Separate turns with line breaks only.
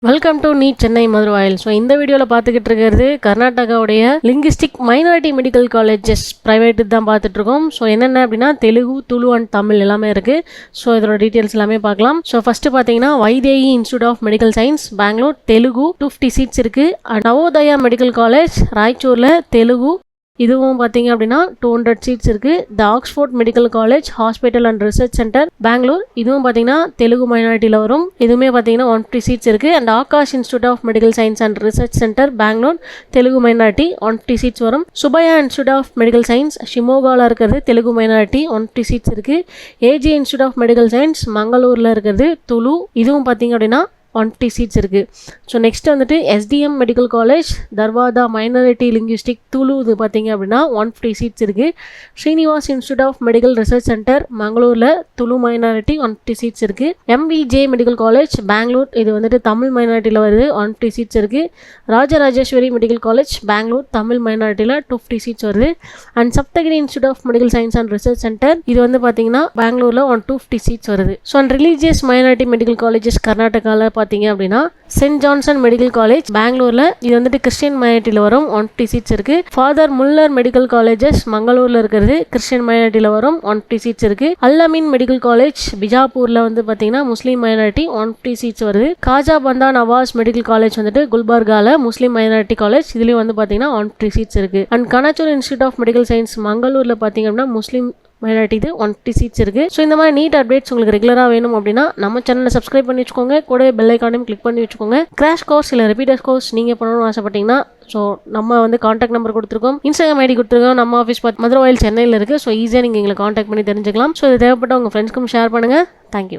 Welcome to NEET Chennai Maduravoyal. So இந்த வீடியோவில் பார்த்துக்கிட்டு இருக்கிறது கர்நாடகாவுடைய linguistic minority medical colleges private தான் பார்த்துட்ருக்கோம். ஸோ என்னென்ன அப்படின்னா தெலுங்கு, துளு அண்ட் தமிழ் எல்லாமே இருக்குது. ஸோ இதோட டீட்டெயில்ஸ் எல்லாமே பார்க்கலாம். ஸோ ஃபஸ்ட்டு பார்த்தீங்கன்னா Vydehi institute of medical science Bangalore Telugu 250 seats இருக்குது. நவோதயா மெடிக்கல் காலேஜ் ராய்ச்சூரில் தெலுங்கு இதுவும் பார்த்தீங்க அப்படின்னா 200 சீட்ஸ் இருக்குது. The Oxford medical college hospital and research centre Bangalore இதுவும் பார்த்தீங்கன்னா தெலுங்கு மைனாரிட்டியில் வரும். இதுவுமே பார்த்தீங்கன்னா 150 சீட்ஸ் இருக்குது. And Akash institute of medical science and research centre Bangalore Telugu minority 150 seats வரும். Subbaiah institute of medical science ஷிமோகாவில் இருக்கிறது தெலுங்கு மைனாரிட்டி 150 சீட்ஸ் இருக்குது. AJ institute of medical science மங்களூரில் இருக்கிறது துளு இதுவும் பார்த்தீங்க அப்படின்னா 150 சீட்ஸ் இருக்குது. ஸோ நெக்ஸ்ட் வந்துட்டு SDM medical college Dharwad minority linguistic Tulu இது பார்த்தீங்க அப்படின்னா 150 சீட்ஸ் இருக்குது. Srinivas institute of medical research centre மங்களூரில் துளு மைனாரிட்டி 150 சீட்ஸ் இருக்குது. எம்விஜே மெடிக்கல் காலேஜ் பெங்களூர் இது வந்துட்டு தமிழ் மைனாரிட்டியில் வருது 150 சீட்ஸ் இருக்குது. ராஜராஜேஸ்வரி மெடிக்கல் காலேஜ் பெங்களூர் தமிழ் மைனாரிட்டியில் 250 சீட்ஸ் வருது. And Saptagiri institute of medical science and research centre இது வந்து பார்த்தீங்கன்னா பெங்களூரில் 250 சீட்ஸ் வருது. So and religious minority medical colleges கர்நாடகாவில் பார்த்தீங்க அப்படின்னா சென்ட் ஜான்சன் மெடிக்கல் காலேஜ் பெங்களூர்ல இது வந்துட்டு கிறிஸ்டியன் மைனாரிட்டியில் வரும் 150 சீட்ஸ் இருக்கு. ஃபாதர் முல்லர் மெடிக்கல் காலேஜஸ் மங்களூர்ல இருக்கிறது கிறிஸ்டியன் மைனாரிட்டியில் வரும் 150 சீட்ஸ் இருக்கு. அல்லமீன் மெடிக்கல் காலேஜ் பிஜாப்பூர்ல வந்து பாத்தீங்கன்னா முஸ்லீம் மைனாரிட்டி 150 சீட்ஸ் வருது. காஜா பந்தா நவாஸ் மெடிக்கல் காலேஜ் வந்துட்டு குல்பர்கால முஸ்லீம் மைனாரிட்டி காலேஜ் இதுலயும் வந்து பாத்தீங்கன்னா 150 சீட்ஸ் இருக்கு. And Kanachur institute of medical science மங்களூர்ல பாத்தீங்க அப்படின்னா முஸ்லீம் மைனாரிட்டி இது 150 சீட்ஸ் இருக்குது. ஸோ இந்த மாதிரி நீட் அப்டேட்ஸ் உங்களுக்கு ரெகுலராக வேணும் அப்படின்னா நம்ம சேனலை சப்ஸ்கிரைப் பண்ணி வச்சுக்கோங்க. கூட பெல் ஐக்கானையும் கிளிக் பண்ணி வச்சுக்கோங்க. கிராஷ் கோர்ஸ் இல்லை ரிப்பீட்டர்ஸ் கோர்ஸ் நீங்கள் பண்ணணும்னு ஆசைப்பட்டீங்கன்னா ஸோ நம்ம வந்து காண்டாக்ட் நம்பர் கொடுத்துருக்கோம், இன்ஸ்டாகிராம் ஐடி கொடுத்துருக்கோம். நம்ம ஆஃபீஸ் மதுரவாயில் சென்னையில் இருக்குது. ஸோ ஈஸியாக நீங்கள் எங்களை காண்டாக்ட் பண்ணி தெரிஞ்சுக்கலாம். ஸோ இது தேவைப்பட்ட உங்கள் ஃப்ரெண்ட்ஸ்க்கும் ஷேர் பண்ணுங்கள். தேங்க்யூ.